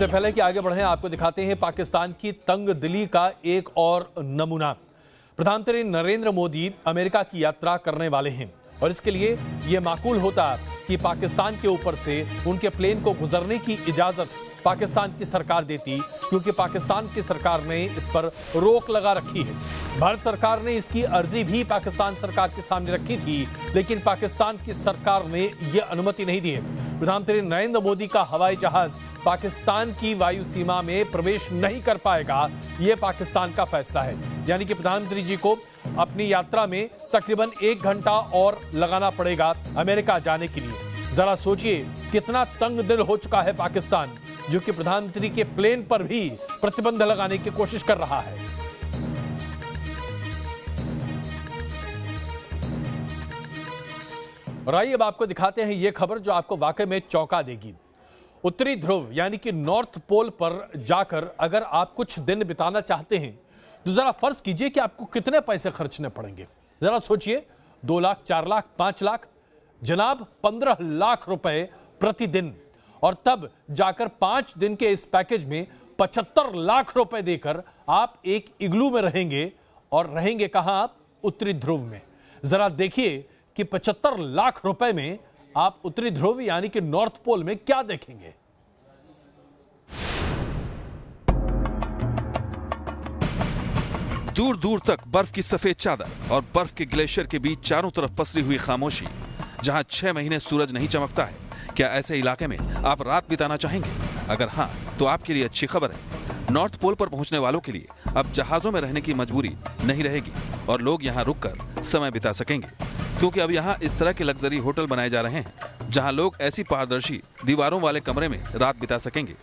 इससे पहले कि आगे बढ़ें, आपको दिखाते हैं पाकिस्तान की तंग दिली का एक और नमूना। प्रधानमंत्री नरेंद्र मोदी अमेरिका की यात्रा करने वाले हैं और इसके लिए यह माकूल होता कि पाकिस्तान के ऊपर से उनके प्लेन को गुजरने की इजाजत पाकिस्तान की सरकार देती, क्योंकि पाकिस्तान की सरकार ने इस पर रोक लगा रखी है। भारत सरकार ने इसकी अर्जी भी पाकिस्तान सरकार के सामने रखी थी, लेकिन पाकिस्तान की सरकार ने यह अनुमति नहीं दी है। प्रधानमंत्री नरेंद्र मोदी का हवाई जहाज पाकिस्तान की वायु सीमा में प्रवेश नहीं कर पाएगा, यह पाकिस्तान का फैसला है। यानी कि प्रधानमंत्री जी को अपनी यात्रा में तकरीबन 1 घंटा और लगाना पड़ेगा अमेरिका जाने के लिए। जरा सोचिए कितना तंग दिल हो चुका है पाकिस्तान, जो कि प्रधानमंत्री के प्लेन पर भी प्रतिबंध लगाने की कोशिश कर रहा है। और आइए अब आपको दिखाते हैं यह खबर जो आपको वाकई में चौंका देगी। उत्तरी ध्रुव यानी कि नॉर्थ पोल पर जाकर अगर आप कुछ दिन बिताना चाहते हैं तो जरा फर्ज कीजिए कि आपको कितने पैसे खर्चने पड़ेंगे। जरा सोचिए, 2 लाख, 4 लाख, 5 लाख, जनाब 15 लाख रुपए प्रतिदिन। और तब जाकर 5 दिन के इस पैकेज में 75 लाख रुपए देकर आप एक इग्लू में रहेंगे। और रहेंगे कहां आप? उत्तरी ध्रुव में। जरा देखिए कि 75 लाख रुपए में आप उत्तरी ध्रुव यानी कि नॉर्थ पोल में क्या देखेंगे। दूर दूर तक बर्फ की सफेद चादर और बर्फ के ग्लेशियर के बीच चारों तरफ पसरी हुई खामोशी, जहां 6 महीने सूरज नहीं चमकता है। क्या ऐसे इलाके में आप रात बिताना चाहेंगे? अगर हां, तो आपके लिए अच्छी खबर है। नॉर्थ पोल पर पहुंचने वालों के लिए अब जहाजों में रहने की मजबूरी नहीं रहेगी और लोग यहां रुककर समय बिता सकेंगे, क्योंकि अब यहां इस तरह के लग्जरी होटल बनाए जा रहे हैं जहां लोग ऐसी पारदर्शी दीवारों वाले कमरे में रात बिता सकेंगे।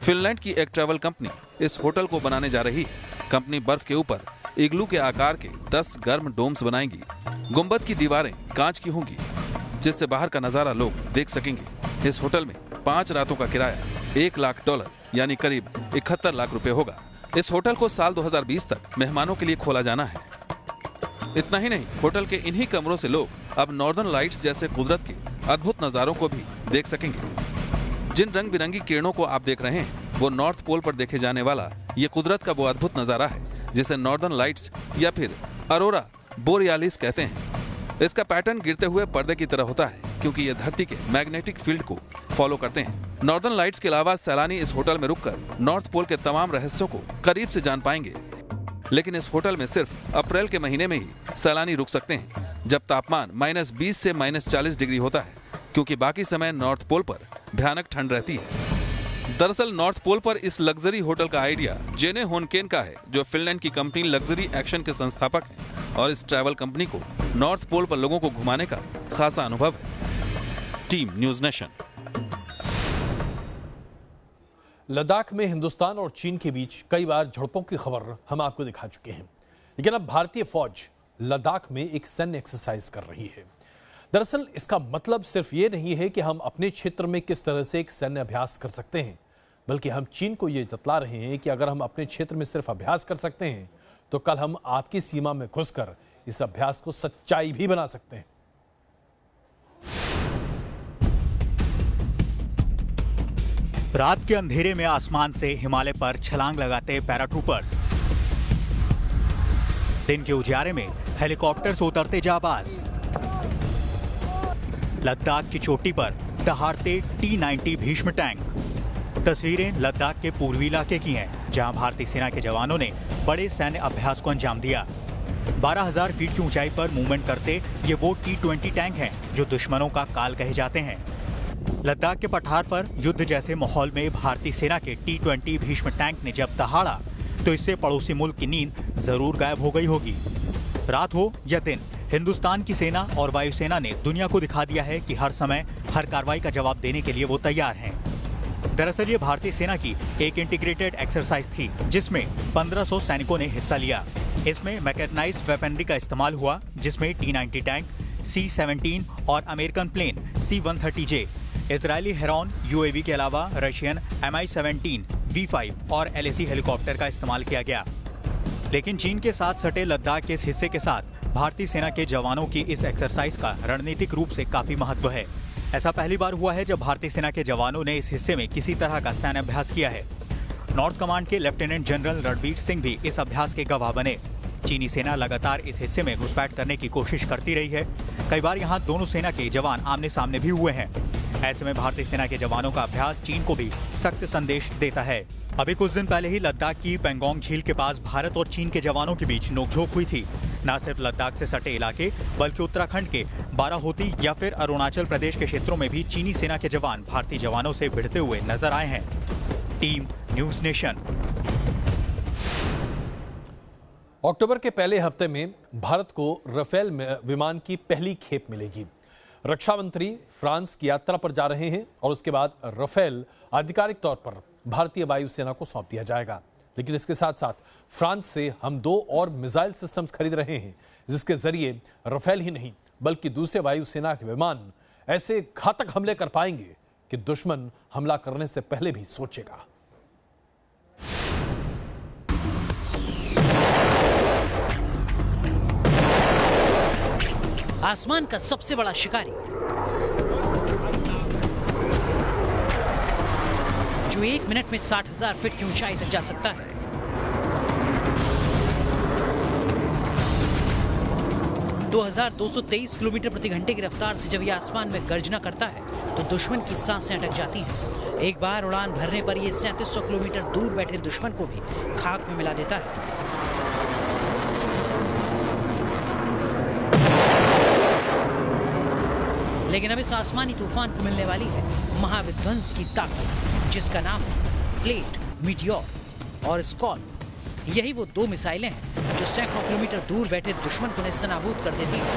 फिनलैंड की एक ट्रैवल कंपनी इस होटल को बनाने जा रही है। कंपनी बर्फ के ऊपर इग्लू के आकार के 10 गर्म डोम्स बनाएगी। गुंबद की दीवारें कांच की होंगी, जिससे बाहर का नजारा लोग देख सकेंगे। इस होटल में 5 रातों का किराया $1 लाख यानी करीब 71 लाख रुपए होगा। इस होटल को साल 2020 तक मेहमानों के लिए खोला जाना है। इतना ही नहीं, होटल के इन्हीं कमरों से लोग अब नॉर्दर्न लाइट्स जैसे कुदरत के अद्भुत नजारों को भी देख सकेंगे। जिन रंग बिरंगी किरणों को आप देख रहे हैं, वो नॉर्थ पोल पर देखे जाने वाला ये कुदरत का वो अद्भुत नजारा है जिसे नॉर्दर्न लाइट्स या फिर अरोरा बोरियालिस कहते हैं। इसका पैटर्न गिरते हुए पर्दे की तरह होता है, क्योंकि ये धरती के मैग्नेटिक फील्ड को फॉलो करते हैं। नॉर्दर्न लाइट्स के अलावा सैलानी इस होटल में रुककर नॉर्थ पोल के तमाम रहस्यों को करीब से जान पाएंगे। लेकिन इस होटल में सिर्फ अप्रैल के महीने में ही सैलानी रुक सकते हैं, जब तापमान -20 से -40 डिग्री होता है, क्योंकि बाकी समय नॉर्थ पोल पर भयानक ठंड रहती है। दरअसल नॉर्थ पोल पर इस लग्जरी होटल का आइडिया जेने होनकेन का है, जो फिनलैंड की कंपनी लग्जरी एक्शन के संस्थापक हैं, और इस ट्रैवल कंपनी को नॉर्थ पोल पर लोगों को घुमाने का खासा अनुभव है। Team news nation. लद्दाख में हिंदुस्तान और चीन के बीच कई बार झड़पों की खबर हम आपको दिखा चुके हैं, लेकिन अब भारतीय फौज लद्दाख में एक सैन्य एक्सरसाइज कर रही है। दरअसल इसका मतलब सिर्फ ये नहीं है कि हम अपने क्षेत्र में किस तरह से एक सैन्य अभ्यास कर सकते हैं, बल्कि हम चीन को ये जतला रहे हैं कि अगर हम अपने क्षेत्र में सिर्फ अभ्यास कर सकते हैं तो कल हम आपकी सीमा में घुसकर इस अभ्यास को सच्चाई भी बना सकते हैं। रात के अंधेरे में आसमान से हिमालय पर छलांग लगाते पैराट्रूपर्स, दिन के उजियारे में हेलीकॉप्टर से उतरते जाबाज, लद्दाख की चोटी पर दहाड़ते T-90 भीष्म टैंक। तस्वीरें लद्दाख के पूर्वी इलाके की हैं, जहां भारतीय सेना के जवानों ने बड़े सैन्य अभ्यास को अंजाम दिया। 12,000 फीट की ऊंचाई पर मूवमेंट करते ये वो T-20 टैंक हैं जो दुश्मनों का काल कहे जाते हैं। लद्दाख के पठार पर युद्ध जैसे माहौल में भारतीय सेना के T-20 भीष्म टैंक ने जब दहाड़ा तो इससे पड़ोसी मुल्क की नींद जरूर गायब हो गई होगी। रात हो या दिन, हिंदुस्तान की सेना और वायुसेना ने दुनिया को दिखा दिया है कि हर समय हर कार्रवाई का जवाब देने के लिए वो तैयार हैं। दरअसल ये भारतीय सेना की एक इंटीग्रेटेड एक्सरसाइज थी, जिसमें 1500 सैनिकों ने हिस्सा लिया। इसमें मैकेनाइज्ड वेपनरी का इस्तेमाल हुआ, जिसमें T-90 टैंक, C-17 और American plane C-130J, Israeli Heron UAV के अलावा रशियन Mi-17, V5 और LAC हेलीकॉप्टर का इस्तेमाल किया गया। लेकिन चीन के साथ सटे लद्दाख के इस हिस्से के साथ भारतीय सेना के जवानों की इस एक्सरसाइज का रणनीतिक रूप से काफी महत्व है। ऐसा पहली बार हुआ है जब भारतीय सेना के जवानों ने इस हिस्से में किसी तरह का सैन्य अभ्यास किया है। नॉर्थ कमांड के लेफ्टिनेंट जनरल रणबीर सिंह भी इस अभ्यास के गवाह बने। चीनी सेना लगातार इस हिस्से में घुसपैठ करने की कोशिश करती रही है। कई बार यहाँ दोनों सेना के जवान आमने सामने भी हुए हैं। ऐसे में भारतीय सेना के जवानों का अभ्यास चीन को भी सख्त संदेश देता है। अभी कुछ दिन पहले ही लद्दाख की पेंगोंग झील के पास भारत और चीन के जवानों के बीच नोकझोंक हुई थी। न सिर्फ लद्दाख से सटे इलाके बल्कि उत्तराखंड के बाराहोती या फिर अरुणाचल प्रदेश के क्षेत्रों में भी चीनी सेना के जवान भारतीय जवानों से भिड़ते हुए नजर आए हैं। Team news nation. अक्टूबर के पहले हफ्ते में भारत को राफेल विमान की पहली खेप मिलेगी। रक्षा मंत्री फ्रांस की यात्रा पर जा रहे हैं और उसके बाद राफेल आधिकारिक तौर पर भारतीय वायुसेना को सौंप दिया जाएगा। लेकिन इसके साथ साथ फ्रांस से हम 2 और मिसाइल सिस्टम्स खरीद रहे हैं, जिसके जरिए राफेल ही नहीं बल्कि दूसरे वायुसेना के विमान ऐसे घातक हमले कर पाएंगे कि दुश्मन हमला करने से पहले भी सोचेगा। आसमान का सबसे बड़ा शिकारी जो 1 मिनट में 60,000 फीट की ऊंचाई तक जा सकता है। – 2223 किलोमीटर प्रति घंटे की रफ्तार से जब यह आसमान में गर्जना करता है तो दुश्मन की सांसें अटक जाती हैं। एक बार उड़ान भरने पर यह 3700 किलोमीटर दूर बैठे दुश्मन को भी खाक में मिला देता है। लेकिन अब इस आसमानी तूफान को मिलने वाली है महाविध्वंस की ताकत, जिसका नाम है प्लेट, मीटियोर और स्कॉल्प। यही वो 2 मिसाइलें हैं जो सैकड़ों किलोमीटर दूर बैठे दुश्मन को नेस्तनाबूद कर देती हैं।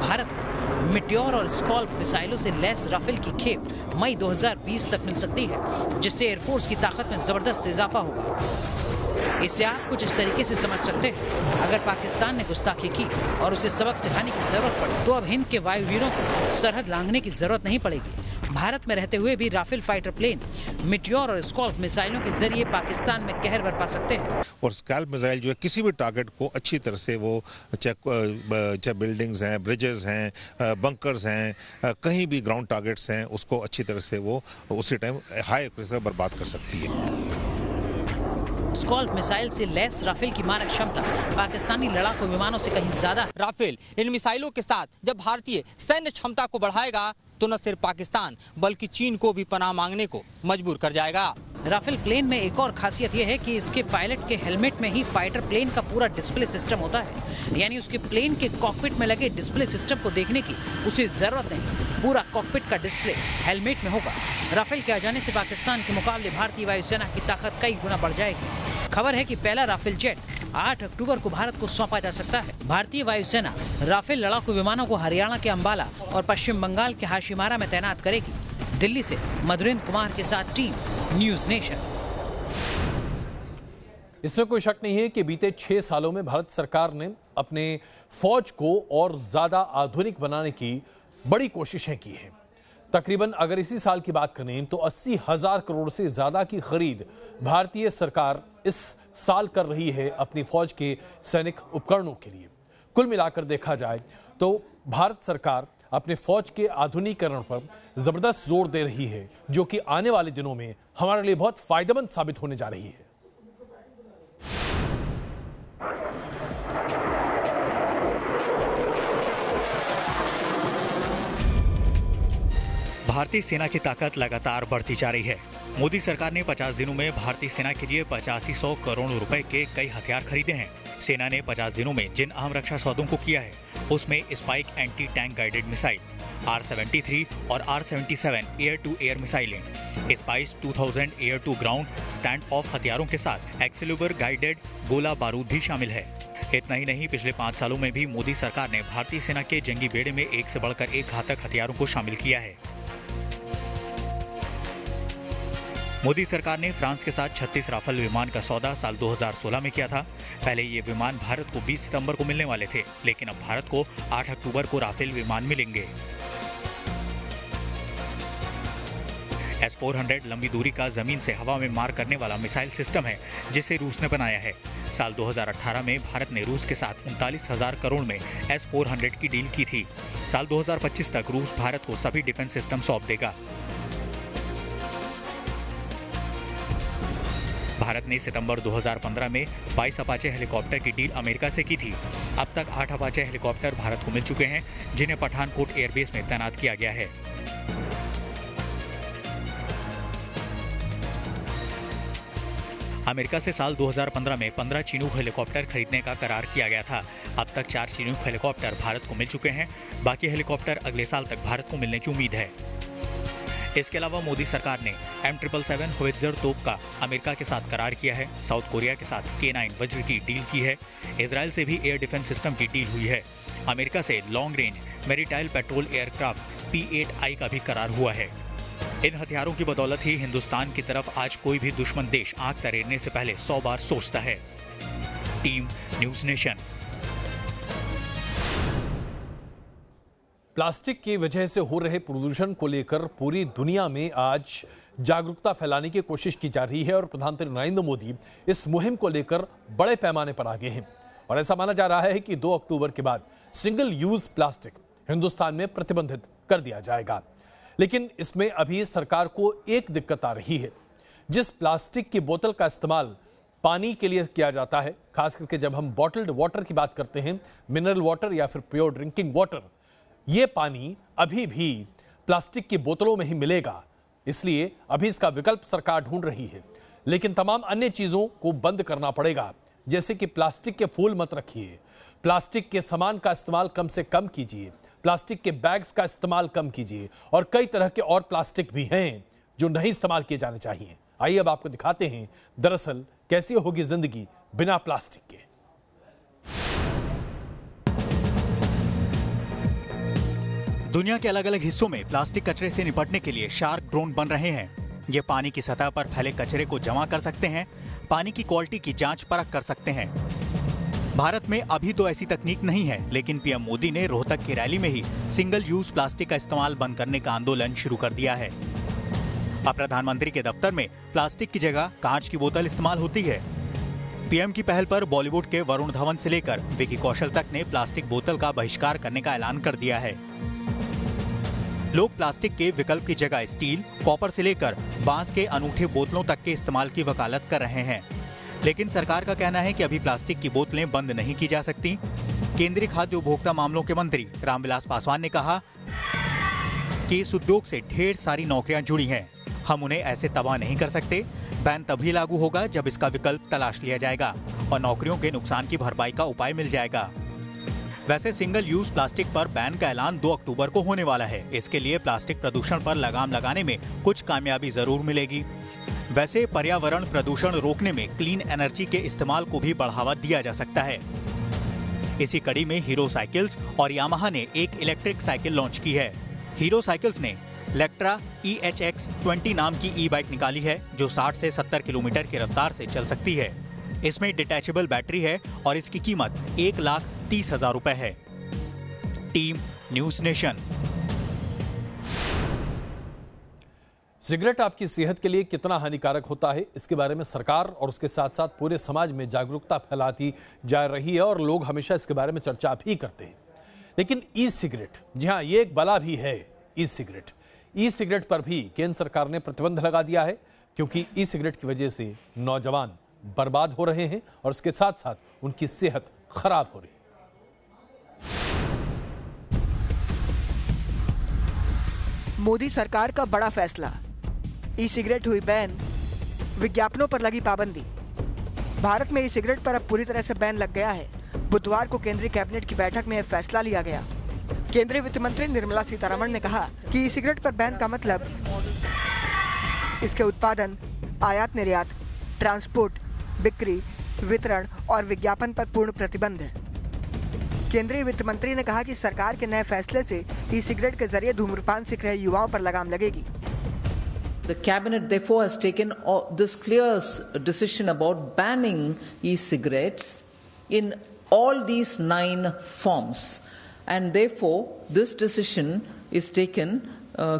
भारत को मीटियोर और स्कॉल्प मिसाइलों से लैस राफेल की खेप मई 2020 तक मिल सकती है, जिससे एयरफोर्स की ताकत में जबरदस्त इजाफा होगा। इससे आप कुछ इस तरीके से समझ सकते हैं, अगर पाकिस्तान ने गुस्ताखी की और उसे सबक सिखाने की जरूरत पड़ी तो अब हिंद के वायुवीरों को सरहद लांघने की जरूरत नहीं पड़ेगी। भारत में रहते हुए भी राफेल फाइटर प्लेन मीटियोर और स्कॉल्प मिसाइलों के जरिए पाकिस्तान में कहर बरपा सकते हैं। और स्कैल्प मिसाइल जो है किसी भी टारगेट को अच्छी तरह से वो चाहे बिल्डिंग्स हैं, ब्रिजेस हैं, बंकर्स हैं, कहीं भी ग्राउंड टारगेट्स हैं, उसको अच्छी तरह से वो उसी टाइम हाई एक्यूरेसी बर्बाद कर सकती है। स्कॉल्प मिसाइल से लैस राफेल की मारक क्षमता पाकिस्तानी लड़ाकू विमानों से कहीं ज्यादा। राफेल इन मिसाइलों के साथ जब भारतीय सैन्य क्षमता को बढ़ाएगा तो न सिर्फ पाकिस्तान बल्कि चीन को भी पनाह मांगने को मजबूर कर जाएगा। राफेल प्लेन में एक और खासियत यह है कि इसके पायलट के हेलमेट में ही फाइटर प्लेन का पूरा डिस्प्ले सिस्टम होता है, यानी उसके प्लेन के कॉकपिट में लगे डिस्प्ले सिस्टम को देखने की उसे जरूरत नहीं, पूरा कॉकपिट का डिस्प्ले हेलमेट में होगा। राफेल के आ जाने से पाकिस्तान के मुकाबले भारतीय वायुसेना की ताकत कई गुना बढ़ जाएगी। खबर है कि पहला राफेल जेट 8 अक्टूबर को भारत को सौंपा जा सकता है। भारतीय वायुसेना राफेल लड़ाकू विमानों को हरियाणा के अंबाला और पश्चिम बंगाल के हाशिमारा में तैनात करेगी। दिल्ली से मधुरेंद्र कुमार के साथ टीम न्यूज नेशन। इसमें कोई शक नहीं है कि बीते 6 सालों में भारत सरकार ने अपने फौज को और ज्यादा आधुनिक बनाने की बड़ी कोशिशें की हैं। तकरीबन अगर इसी साल की बात करें तो 80,000 करोड़ से ज्यादा की खरीद भारतीय सरकार इस साल कर रही है अपनी फौज के सैनिक उपकरणों के लिए। कुल मिलाकर देखा जाए तो भारत सरकार अपने फौज के आधुनिकीकरण पर जबरदस्त जोर दे रही है, जो कि आने वाले दिनों में हमारे लिए बहुत फायदेमंद साबित होने जा रही है। भारतीय सेना की ताकत लगातार बढ़ती जा रही है। मोदी सरकार ने 50 दिनों में भारतीय सेना के लिए 8500 करोड़ रुपए के कई हथियार खरीदे हैं। सेना ने 50 दिनों में जिन अहम रक्षा सौदों को किया है उसमें spike anti tank guided missile, R-73 और R-77 एयर टू एयर मिसाइलें, spice 2000 air to ground stand off हथियारों के साथ एक्सेलिबर गाइडेड गोला बारूद भी शामिल है। इतना ही नहीं, पिछले 5 सालों में भी मोदी सरकार ने भारतीय सेना के जंगी बेड़े में एक से बढ़कर एक घातक हथियारों को शामिल किया है। मोदी सरकार ने फ्रांस के साथ 36 राफेल विमान का सौदा साल 2016 में किया था। पहले ये विमान भारत को 20 सितंबर को मिलने वाले थे, लेकिन अब भारत को 8 अक्टूबर को राफेल विमान मिलेंगे। S-400 लंबी दूरी का जमीन से हवा में मार करने वाला मिसाइल सिस्टम है जिसे रूस ने बनाया है। साल 2018 में भारत ने रूस के साथ 39,000 करोड़ में S-400 की डील की थी। साल 2025 तक रूस भारत को सभी डिफेंस सिस्टम सौंप देगा। भारत ने सितंबर 2015 में 22 अपाचे हेलीकॉप्टर की डील अमेरिका से की थी। अब तक 8 अपाचे हेलीकॉप्टर भारत को मिल चुके हैं, जिन्हें पठानकोट एयरबेस में तैनात किया गया है। अमेरिका से साल 2015 में 15 चिनूक हेलीकॉप्टर खरीदने का करार किया गया था। अब तक 4 चिनूक हेलीकॉप्टर भारत को मिल चुके हैं। बाकी हेलीकॉप्टर अगले साल तक भारत को मिलने की उम्मीद है। इसके अलावा मोदी सरकार ने M777 होवित्जर तोप का अमेरिका के साथ करार किया है। साउथ कोरिया के साथ K9 वज्र की डील की है। इजराइल से भी एयर डिफेंस सिस्टम की डील हुई है। अमेरिका से long range maritime patrol aircraft P-8I का भी करार हुआ है। इन हथियारों की बदौलत ही हिंदुस्तान की तरफ आज कोई भी दुश्मन देश आंख तरेरने से पहले 100 बार सोचता है। Team news nation. प्लास्टिक की वजह से हो रहे प्रदूषण को लेकर पूरी दुनिया में आज जागरूकता फैलाने की कोशिश की जा रही है और प्रधानमंत्री नरेंद्र मोदी इस मुहिम को लेकर बड़े पैमाने पर आगे हैं। और ऐसा माना जा रहा है कि 2 अक्टूबर के बाद सिंगल यूज प्लास्टिक हिंदुस्तान में प्रतिबंधित कर दिया जाएगा। लेकिन इसमें अभी सरकार को एक दिक्कत आ रही है। जिस प्लास्टिक की बोतल का इस्तेमाल पानी के लिए किया जाता है, खास करके जब हम बॉटल्ड वाटर की बात करते हैं, मिनरल वाटर या फिर प्योर ड्रिंकिंग वाटर, ये पानी अभी भी प्लास्टिक की बोतलों में ही मिलेगा। इसलिए अभी इसका विकल्प सरकार ढूंढ रही है। लेकिन तमाम अन्य चीजों को बंद करना पड़ेगा, जैसे कि प्लास्टिक के फूल मत रखिए, प्लास्टिक के सामान का इस्तेमाल कम से कम कीजिए, प्लास्टिक के बैग्स का इस्तेमाल कम कीजिए और कई तरह के और प्लास्टिक भी हैं जो नहीं इस्तेमाल किए जाने चाहिए। आइए अब आपको दिखाते हैं दरअसल कैसी होगी जिंदगी बिना प्लास्टिक के। दुनिया के अलग अलग हिस्सों में प्लास्टिक कचरे से निपटने के लिए शार्क ड्रोन बन रहे हैं। ये पानी की सतह पर फैले कचरे को जमा कर सकते हैं, पानी की क्वालिटी की जांच परख कर सकते हैं। भारत में अभी तो ऐसी तकनीक नहीं है, लेकिन पीएम मोदी ने रोहतक की रैली में ही सिंगल यूज प्लास्टिक का इस्तेमाल बंद करने का आंदोलन शुरू कर दिया है। अब प्रधानमंत्री के दफ्तर में प्लास्टिक की जगह कांच की बोतल इस्तेमाल होती है। पीएम की पहल पर बॉलीवुड के वरुण धवन से लेकर विकी कौशल तक ने प्लास्टिक बोतल का बहिष्कार करने का ऐलान कर दिया है। लोग प्लास्टिक के विकल्प की जगह स्टील, कॉपर से लेकर बांस के अनूठे बोतलों तक के इस्तेमाल की वकालत कर रहे हैं। लेकिन सरकार का कहना है कि अभी प्लास्टिक की बोतलें बंद नहीं की जा सकती। केंद्रीय खाद्य उपभोक्ता मामलों के मंत्री रामविलास पासवान ने कहा कि इस उद्योग से ढेर सारी नौकरियां जुड़ी हैं। हम उन्हें ऐसे तबाह नहीं कर सकते। बैन तभी लागू होगा जब इसका विकल्प तलाश लिया जाएगा और नौकरियों के नुकसान की भरपाई का उपाय मिल जाएगा। वैसे सिंगल यूज प्लास्टिक पर बैन का ऐलान 2 अक्टूबर को होने वाला है। इसके लिए प्लास्टिक प्रदूषण पर लगाम लगाने में कुछ कामयाबी जरूर मिलेगी। वैसे पर्यावरण प्रदूषण रोकने में क्लीन एनर्जी के इस्तेमाल को भी बढ़ावा दिया जा सकता है। इसी कड़ी में हीरो साइकिल्स और यामाहा ने एक इलेक्ट्रिक साइकिल लॉन्च की है। हीरो साइकिल्स ने लेक्ट्रा EHX 20 नाम की ई बाइक निकाली है, जो 60 से 70 किलोमीटर की रफ्तार से चल सकती है। इसमें डिटैचेबल बैटरी है और इसकी कीमत 1,30,000 रुपए है। Team news nation. सिगरेट आपकी सेहत के लिए कितना हानिकारक होता है, इसके बारे में सरकार और उसके साथ साथ पूरे समाज में जागरूकता फैलाती जा रही है और लोग हमेशा इसके बारे में चर्चा भी करते हैं। लेकिन ई सिगरेट, जी हाँ, ये एक बला भी है। ई सिगरेट पर भी केंद्र सरकार ने प्रतिबंध लगा दिया है, क्योंकि ई सिगरेट की वजह से नौजवान बर्बाद हो रहे हैं और उसके साथ साथ उनकी सेहत खराब हो रही है। मोदी सरकार का बड़ा फैसला, ई सिगरेट हुई बैन, विज्ञापनों पर लगी पाबंदी। भारत में ई सिगरेट पर अब पूरी तरह से बैन लग गया है। बुधवार को केंद्रीय कैबिनेट की बैठक में यह फैसला लिया गया। केंद्रीय वित्त मंत्री निर्मला सीतारमण ने कहा कि ई सिगरेट पर बैन का मतलब इसके उत्पादन, आयात निर्यात, ट्रांसपोर्ट, बिक्री, वितरण और विज्ञापन पर पूर्ण प्रतिबंध है। केंद्रीय वित्त मंत्री ने कहा कि सरकार के नए फैसले से ई सिगरेट के जरिए धूम्रपान सीख रहे युवाओं पर लगाम लगेगी। The cabinet therefore has taken this clear decision about banning e-cigarettes in all these 9 forms, and therefore this decision is taken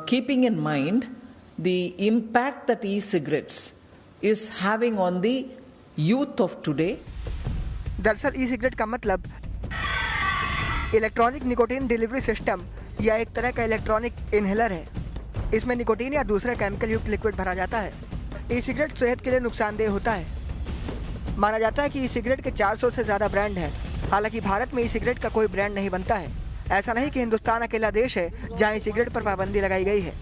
keeping in mind the impact that e-cigarettes is having on the youth of today. दरअसल e cigarette का मतलब electronic nicotine delivery system या एक तरह का electronic inhaler है। इसमें nicotine या दूसरा केमिकल युक्त लिक्विड भरा जाता है। ई सिगरेट सेहत के लिए नुकसानदेह होता है। माना जाता है कि ई सिगरेट के 400 से ज़्यादा ब्रांड हैं। हालांकि भारत में ई सिगरेट का कोई ब्रांड नहीं बनता है। ऐसा नहीं कि हिंदुस्तान अकेला देश है जहां ई सिगरेट पर पाबंदी लगाई गई है।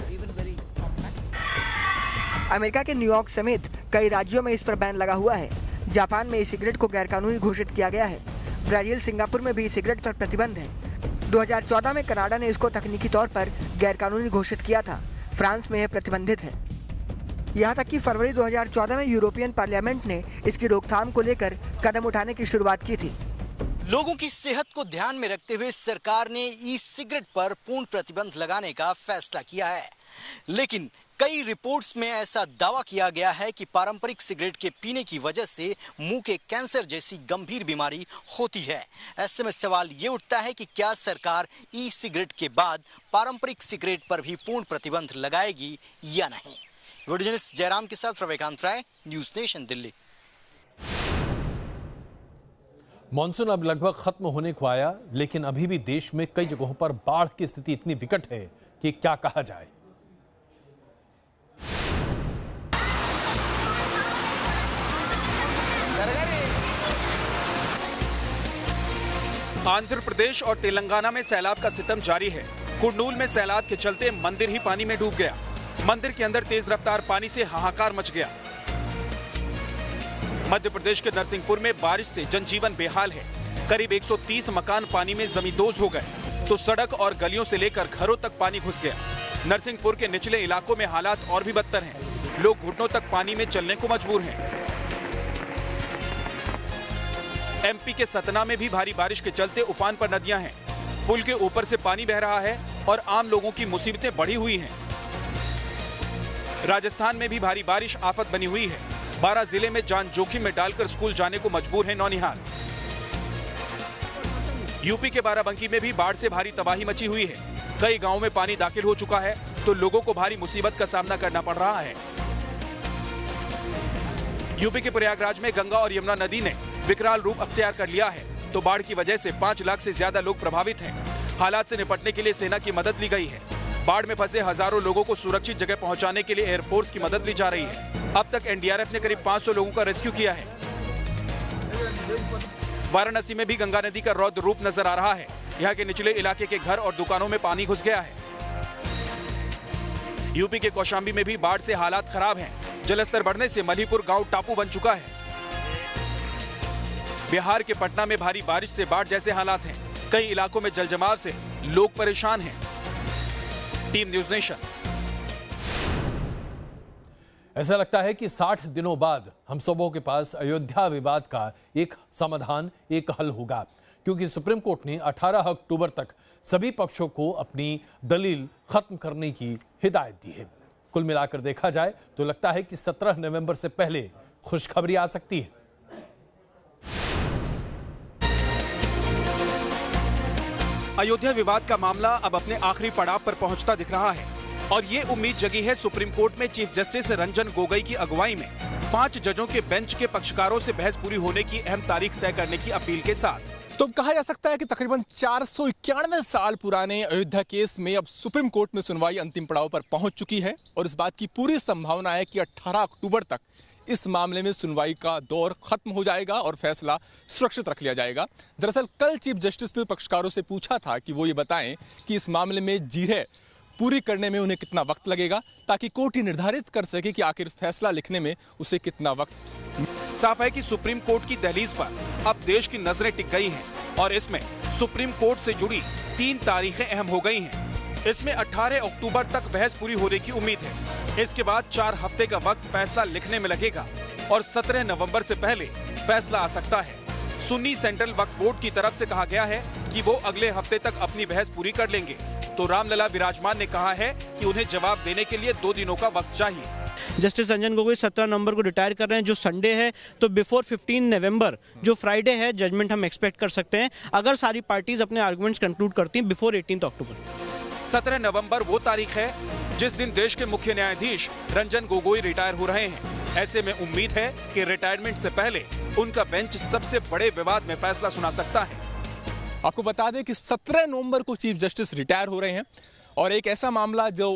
अमेरिका के न्यूयॉर्क समेत कई राज्यों में इस पर बैन लगा हुआ है। जापान में ई सिगरेट को गैरकानूनी घोषित किया गया है। ब्राजील, सिंगापुर में भी ई सिगरेट पर प्रतिबंध है। 2014 में कनाडा ने इसको तकनीकी तौर पर गैरकानूनी घोषित किया था। फ्रांस में यह प्रतिबंधित है। यहाँ तक कि फरवरी 2014 में यूरोपियन पार्लियामेंट ने इसकी रोकथाम को लेकर कदम उठाने की शुरुआत की थी। लोगों की सेहत को ध्यान में रखते हुए सरकार ने ई सिगरेट पर पूर्ण प्रतिबंध लगाने का फैसला किया है, लेकिन कई रिपोर्ट्स में ऐसा दावा किया गया है कि पारंपरिक सिगरेट के पीने की वजह से मुंह के कैंसर जैसी गंभीर बीमारी होती है। ऐसे में सवाल ये उठता है कि क्या सरकार ई सिगरेट के बाद पारंपरिक सिगरेट पर भी पूर्ण प्रतिबंध लगाएगी या नहीं। वीडियो जर्नलिस्ट जयराम के साथ रविकांत राय, न्यूज नेशन, दिल्ली। मॉनसून अब लगभग खत्म होने को आया, लेकिन अभी भी देश में कई जगहों पर बाढ़ की स्थिति इतनी विकट है कि क्या कहा जाए। आंध्र प्रदेश और तेलंगाना में सैलाब का सितम जारी है। कुर्नूल में सैलाब के चलते मंदिर ही पानी में डूब गया। मंदिर के अंदर तेज रफ्तार पानी से हाहाकार मच गया। मध्य प्रदेश के नरसिंहपुर में बारिश से जनजीवन बेहाल है। करीब 130 मकान पानी में जमींदोज हो गए, तो सड़क और गलियों से लेकर घरों तक पानी घुस गया। नरसिंहपुर के निचले इलाकों में हालात और भी बदतर हैं। लोग घुटनों तक पानी में चलने को मजबूर हैं। एमपी के सतना में भी भारी बारिश के चलते उफान पर नदियां हैं। पुल के ऊपर से पानी बह रहा है और आम लोगों की मुसीबतें बढ़ी हुई हैं। राजस्थान में भी भारी बारिश आफत बनी हुई है। 12 जिले में जान जोखिम में डालकर स्कूल जाने को मजबूर है नौनिहाल। यूपी के बाराबंकी में भी बाढ़ से भारी तबाही मची हुई है। कई गांवों में पानी दाखिल हो चुका है, तो लोगों को भारी मुसीबत का सामना करना पड़ रहा है। यूपी के प्रयागराज में गंगा और यमुना नदी ने विकराल रूप अख्तियार कर लिया है, तो बाढ़ की वजह से 5 लाख से ज्यादा लोग प्रभावित हैं। हालात से निपटने के लिए सेना की मदद ली गई है। बाढ़ में फंसे हजारों लोगों को सुरक्षित जगह पहुंचाने के लिए एयरफोर्स की मदद ली जा रही है। अब तक एनडीआरएफ ने करीब 500 लोगों का रेस्क्यू किया है। वाराणसी में भी गंगा नदी का रौद्र रूप नजर आ रहा है। यहाँ के निचले इलाके के घर और दुकानों में पानी घुस गया है। यूपी के कौशाम्बी में भी बाढ़ से हालात खराब हैं। जलस्तर बढ़ने से मलीपुर गांव टापू बन चुका है। बिहार के पटना में भारी बारिश से बाढ़ जैसे हालात हैं। कई इलाकों में जलजमाव से लोग परेशान हैं। Team news nation. ऐसा लगता है कि 60 दिनों बाद हम सबों के पास अयोध्या विवाद का एक समाधान, एक हल होगा, क्योंकि सुप्रीम कोर्ट ने 18 अक्टूबर तक सभी पक्षों को अपनी दलील खत्म करने की हिदायत दी है। कुल मिलाकर देखा जाए तो लगता है कि 17 नवंबर से पहले खुशखबरी आ सकती है। अयोध्या विवाद का मामला अब अपने आखिरी पड़ाव पर पहुंचता दिख रहा है और ये उम्मीद जगी है सुप्रीम कोर्ट में चीफ जस्टिस रंजन गोगोई की अगुवाई में 5 जजों के बेंच के पक्षकारों से बहस पूरी होने की अहम तारीख तय करने की अपील के साथ। तो कहा जा सकता है कि तकरीबन 491 साल पुराने अयोध्या केस में अब सुप्रीम कोर्ट में सुनवाई अंतिम पड़ाव पर पहुंच चुकी है और इस बात की पूरी संभावना है कि 18 अक्टूबर तक इस मामले में सुनवाई का दौर खत्म हो जाएगा और फैसला सुरक्षित रख लिया जाएगा। दरअसल कल चीफ जस्टिस ने पक्षकारों से पूछा था कि वो ये बताएं कि इस मामले में जीरह पूरी करने में उन्हें कितना वक्त लगेगा, ताकि कोर्ट ही निर्धारित कर सके कि आखिर फैसला लिखने में उसे कितना वक्त। साफ है कि सुप्रीम कोर्ट की दहलीज पर अब देश की नजरें टिक गई हैं और इसमें सुप्रीम कोर्ट से जुड़ी 3 तारीखें अहम हो गई हैं। इसमें 18 अक्टूबर तक बहस पूरी होने की उम्मीद है। इसके बाद 4 हफ्ते का वक्त फैसला लिखने में लगेगा और 17 नवंबर से पहले फैसला आ सकता है। सुन्नी सेंट्रल वक्फ बोर्ड की तरफ से कहा गया है कि वो अगले हफ्ते तक अपनी बहस पूरी कर लेंगे, तो रामलला विराजमान ने कहा है कि उन्हें जवाब देने के लिए 2 दिनों का वक्त चाहिए। जस्टिस रंजन गोगोई 17 नवंबर को रिटायर कर रहे हैं, जो संडे है, तो बिफोर 15 नवंबर जो फ्राइडे है जजमेंट हम एक्सपेक्ट कर सकते हैं, अगर सारी पार्टीज अपने आर्गुमेंट्स कंक्लूड करती हैं बिफोर 18 अक्टूबर। 17 नवंबर वो तारीख है जिस दिन देश के मुख्य न्यायाधीश रंजन गोगोई रिटायर हो रहे हैं। ऐसे में उम्मीद है कि रिटायरमेंट से पहले उनका बेंच सबसे बड़े विवाद में फैसला सुना सकता है। आपको बता दें कि 17 नवंबर को चीफ जस्टिस रिटायर हो रहे हैं और एक ऐसा मामला जो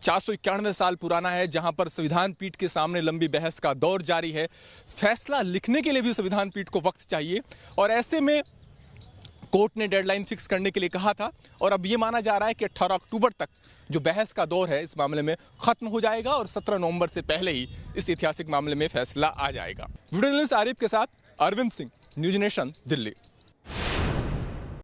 491 साल पुराना है, जहां पर संविधान पीठ के सामने लंबी बहस का दौर जारी है। फैसला लिखने के लिए भी संविधान पीठ को वक्त चाहिए और ऐसे में कोर्ट ने डेडलाइन फिक्स करने के लिए कहा था और अब ये माना जा रहा है कि 18 अक्टूबर तक जो बहस का दौर है इस मामले में खत्म हो जाएगा और 17 नवंबर से पहले ही इस ऐतिहासिक मामले में फैसला आ जाएगा। वीडियो जर्नलिस्ट आरिफ के साथ अरविंद सिंह, न्यूज नेशन, दिल्ली।